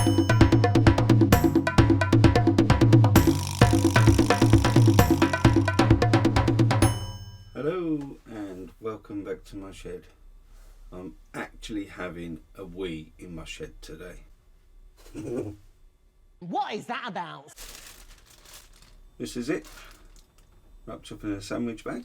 Hello and welcome back to my shed. I'm actually having a wee in my shed today. What is that about? This is it, wrapped up in a sandwich bag.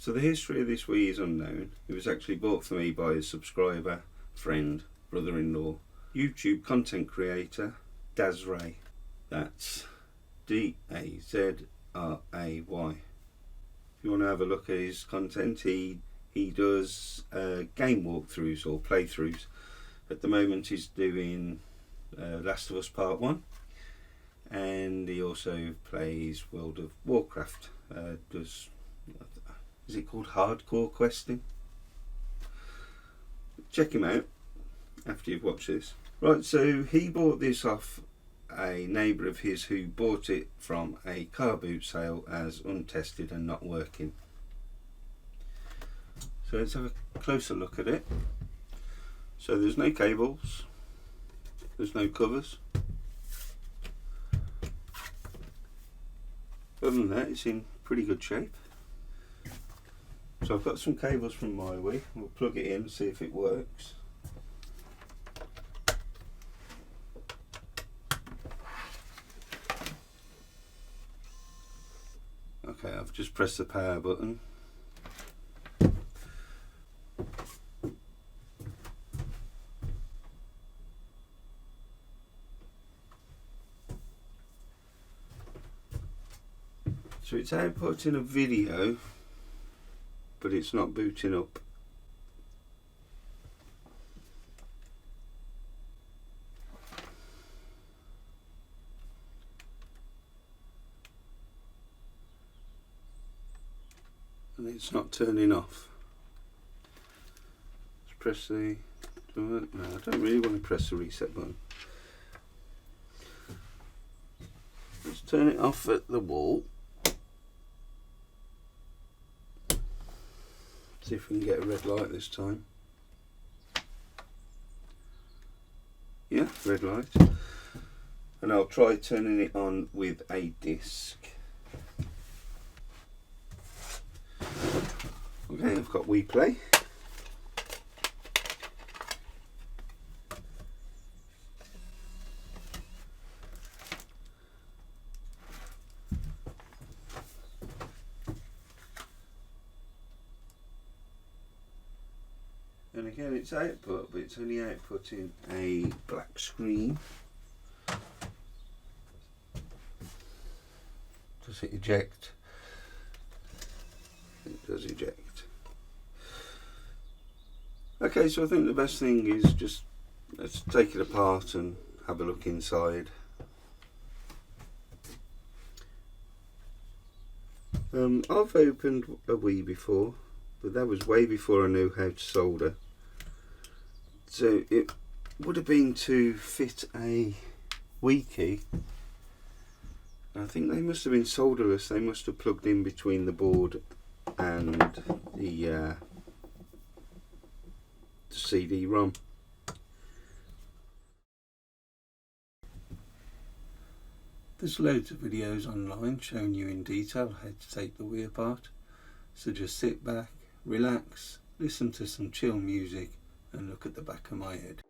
So the history of this wee is unknown. It was actually bought for me by a subscriber, friend, brother-in-law, YouTube content creator, Daz Ray. That's D-A-Z-R-A-Y. If you want to have a look at his content, he does game walkthroughs or playthroughs. At the moment he's doing Last of Us Part 1, and he also plays World of Warcraft. Is it called hardcore questing? Check him out after you've watched this. Right, so he bought this off a neighbour of his who bought it from a car boot sale as untested and not working. So let's have a closer look at it. So there's no cables, there's no covers. Other than that, it's in pretty good shape. So I've got some cables from my Wii. We'll plug it in and see if it works. Okay, I've just pressed the power button. So it's outputting a video, but it's not booting up. And it's not turning off. Let's press the... No, I don't really want to press the reset button. Let's turn it off at the wall. See if we can get a red light this time. Yeah, red light. And I'll try turning it on with a disc. Okay, I've got Wii Play. And again, it's output, but it's only outputting a black screen. Does it eject? It does eject. Okay, so I think the best thing is just let's take it apart and have a look inside. I've opened a Wii before, but that was way before I knew how to solder. So it would have been to fit a Wii key. I think they must have been solderless. They must have plugged in between the board and the CD-ROM. There's loads of videos online showing you in detail how to take the Wii apart. So just sit back, relax, listen to some chill music and look at the back of my head.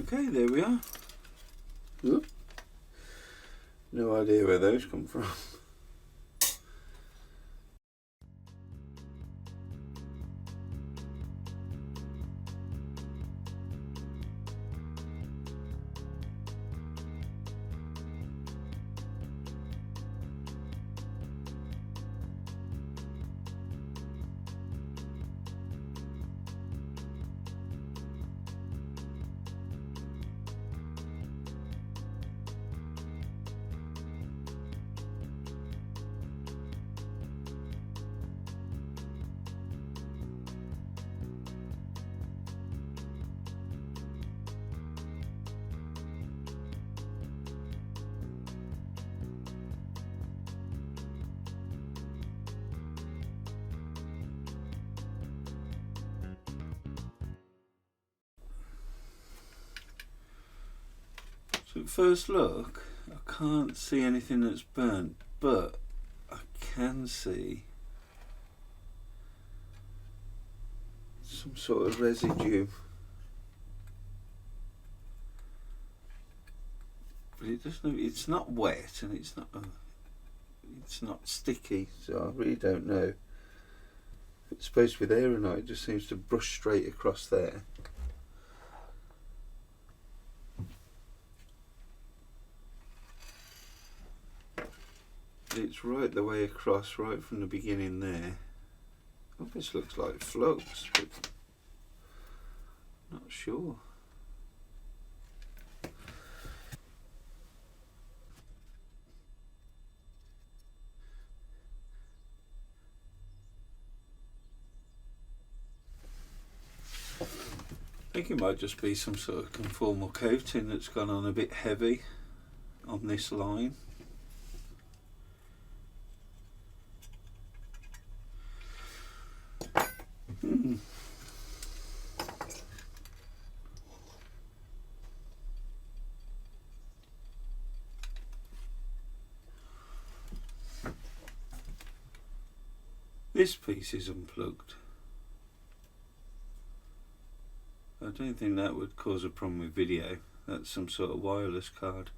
Okay, there we are. Ooh. No idea where those come from. So at first look, I can't see anything that's burnt, but I can see some sort of residue. But it doesn't. It's not wet and it's not sticky, so I really don't know if it's supposed to be there or not. It just seems to brush straight across there. It's right the way across, right from the beginning there. Oh, this looks like flux, but not sure. I think it might just be some sort of conformal coating that's gone on a bit heavy on this line. This piece is unplugged. I don't think that would cause a problem with video. That's some sort of wireless card.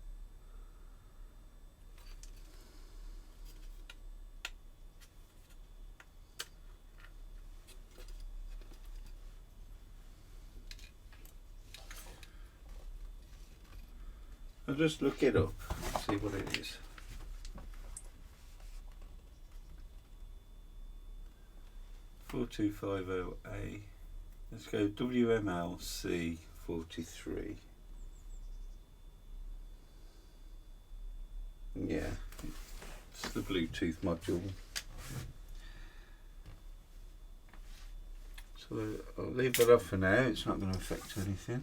I'll just look it up, see what it is. (4250A). Let's go WMLC 43. Yeah, it's the Bluetooth module. So I'll leave that off for now, it's not going to affect anything.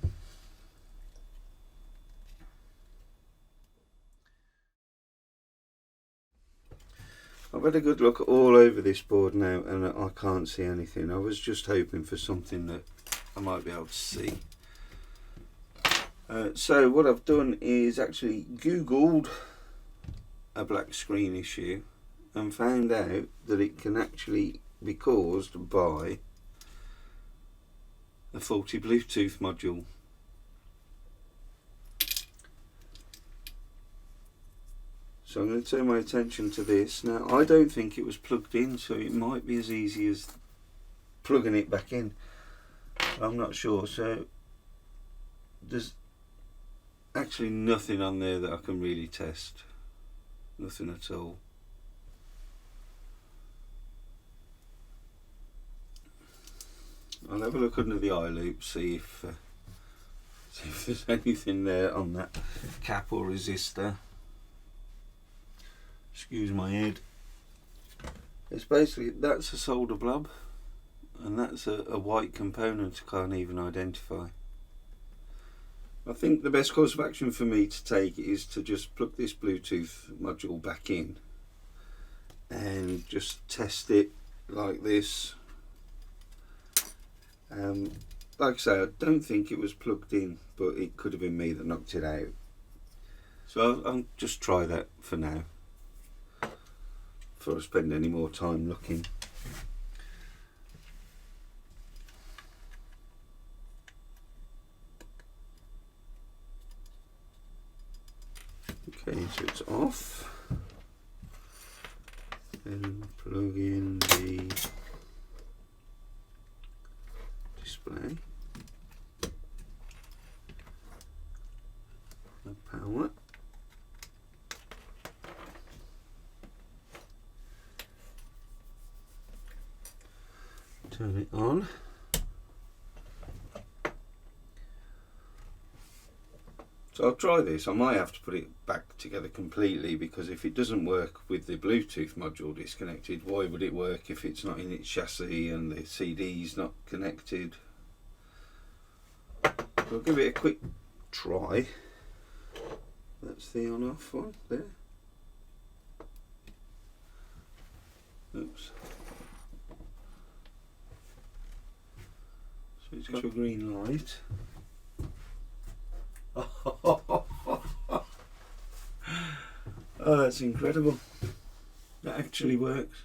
I've had a good look all over this board now and I can't see anything. I was just hoping for something that I might be able to see. So what I've done is actually Googled a black screen issue and found out that it can actually be caused by a faulty Bluetooth module. So I'm going to turn my attention to this. Now I don't think it was plugged in, so it might be as easy as plugging it back in. I'm not sure. So there's actually nothing on there that I can really test. Nothing at all. I'll have a look under the eye loop, see if there's anything there on that cap or resistor. Excuse my head. It's basically, that's a solder blob and that's a white component I can't even identify. I think the best course of action for me to take is to just plug this Bluetooth module back in and just test it like this. Like I say, I don't think it was plugged in, but it could have been me that knocked it out. So I'll just try that for now, before I spend any more time looking. Okay, so it's off. Then plug in the display. The power. Turn it on. So I'll try this. I might have to put it back together completely, because if it doesn't work with the Bluetooth module disconnected, why would it work if it's not in its chassis and the CD's not connected? I'll give it a quick try. That's the on off one there. Oops. So it's got a green light. Oh, that's incredible. That actually works.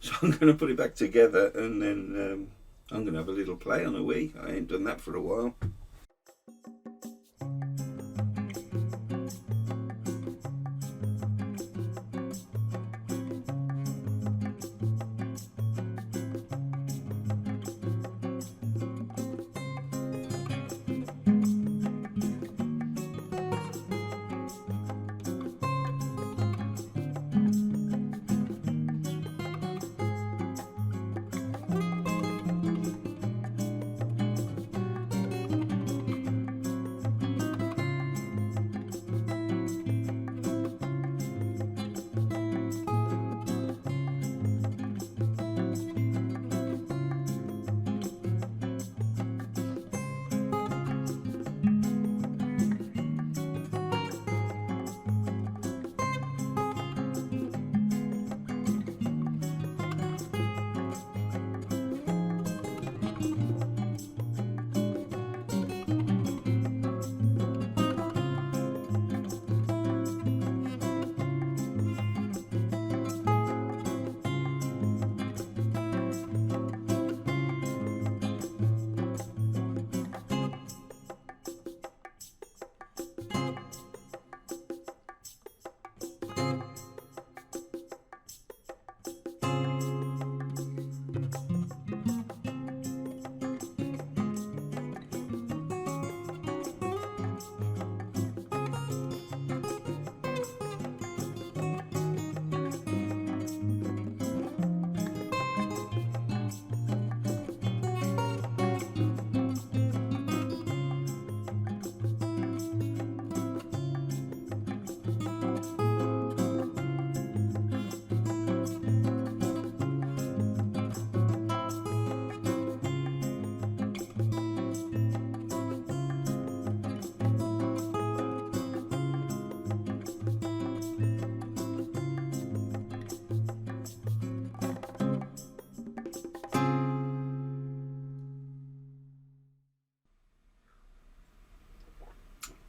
So I'm going to put it back together, and then I'm going to have a little play on a Wii. I ain't done that for a while.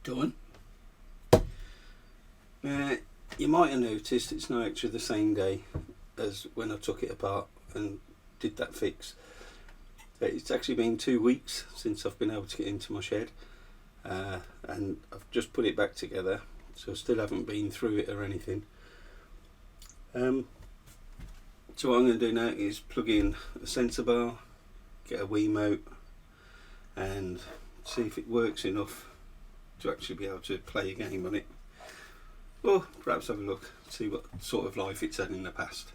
Done. You might have noticed it's not actually the same day as when I took it apart and did that fix. It's actually been 2 weeks since I've been able to get into my shed, and I've just put it back together, so I still haven't been through it or anything. So what I'm going to do now is plug in a sensor bar, get a Wiimote, and see if it works enough to actually be able to play a game on it, or perhaps have a look, see what sort of life it's had in the past.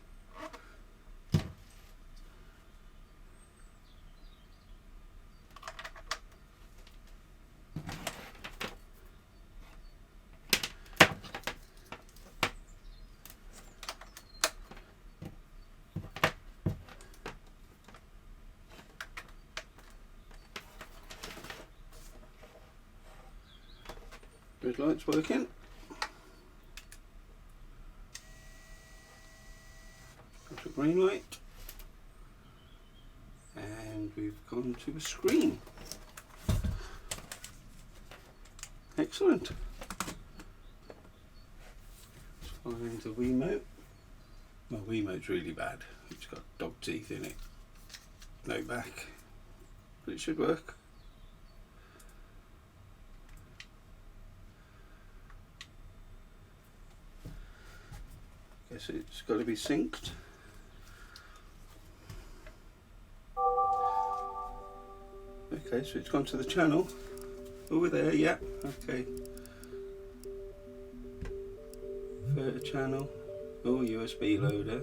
Red light's working. Got a green light. And we've gone to a screen. Excellent. Let's find the Wiimote. My Wiimote's really bad. It's got dog teeth in it. No back. but it should work. Guess it's got to be synced. Okay, so it's gone to the channel. Over there, yeah, okay. Photo channel. Oh, USB loader.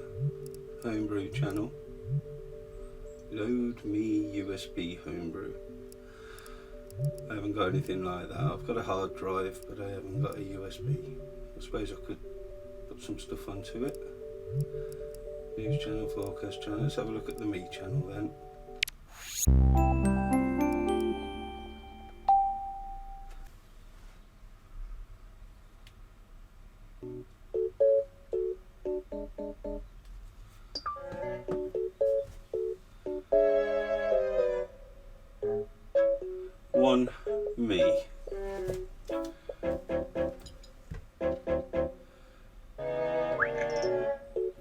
Homebrew channel. Load me USB homebrew. I haven't got anything like that. I've got a hard drive, but I haven't got a USB. I suppose I could put some stuff onto it. News channel, forecast channel. Let's have a look at the me channel then. One me.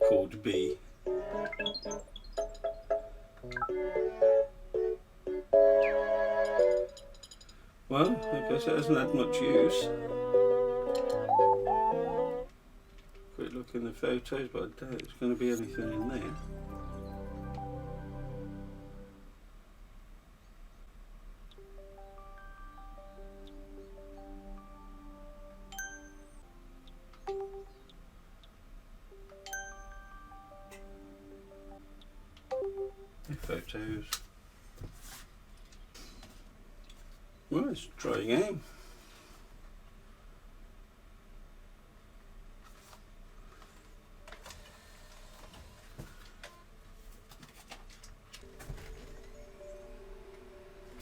Called B. Well, I guess it hasn't had much use. Quick look in the photos, but I doubt there's going to be anything in there. Photos. Well, let's try again.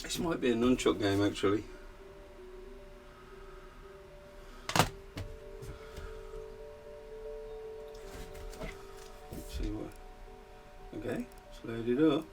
This might be a nunchuck game actually. Let's see what. Okay, let's load it up.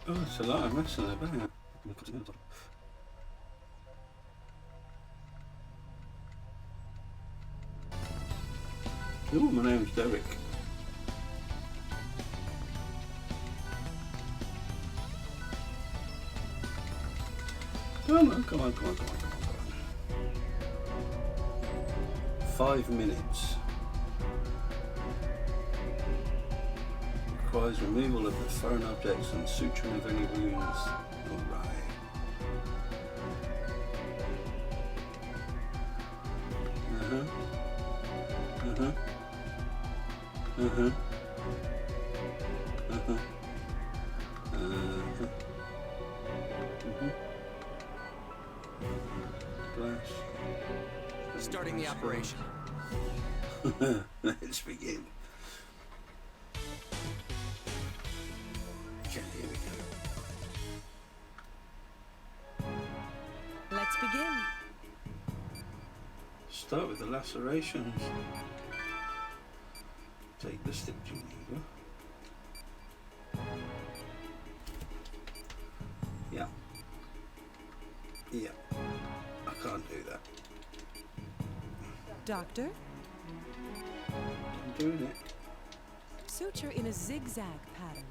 Oh, it's a lot of messing about. Oh, my name's Derek. Come on, come on, come on, come on, come on. 5 minutes. Requires removal of the foreign objects and suturing of any wounds. Alright. Starting the operation. Let's begin. Okay, here we go. Let's begin. Start with the lacerations. Take the stitching needle. Yeah. Yeah. I can't do that. Doctor, I'm doing it. suture in a zigzag pattern.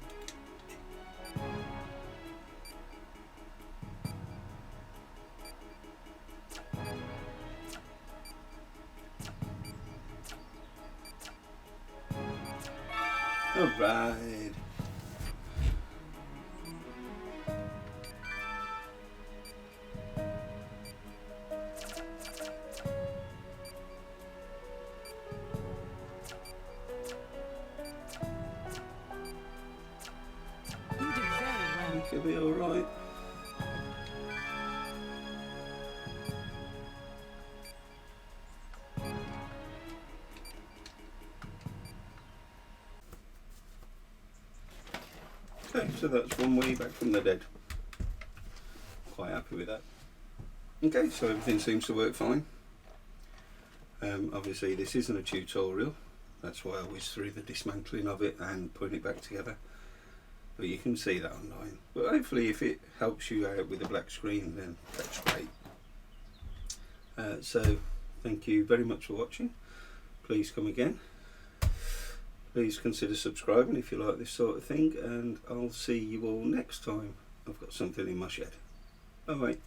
All right. So that's one way back from the dead. Quite happy with that. Okay, so everything seems to work fine. Obviously this isn't a tutorial, that's why I whizzed through the dismantling of it and putting it back together, but you can see that online. But hopefully if it helps you out with the black screen, then that's great. So thank you very much for watching. Please come again. Please consider subscribing if you like this sort of thing, and I'll see you all next time I've got something in my shed. Bye bye.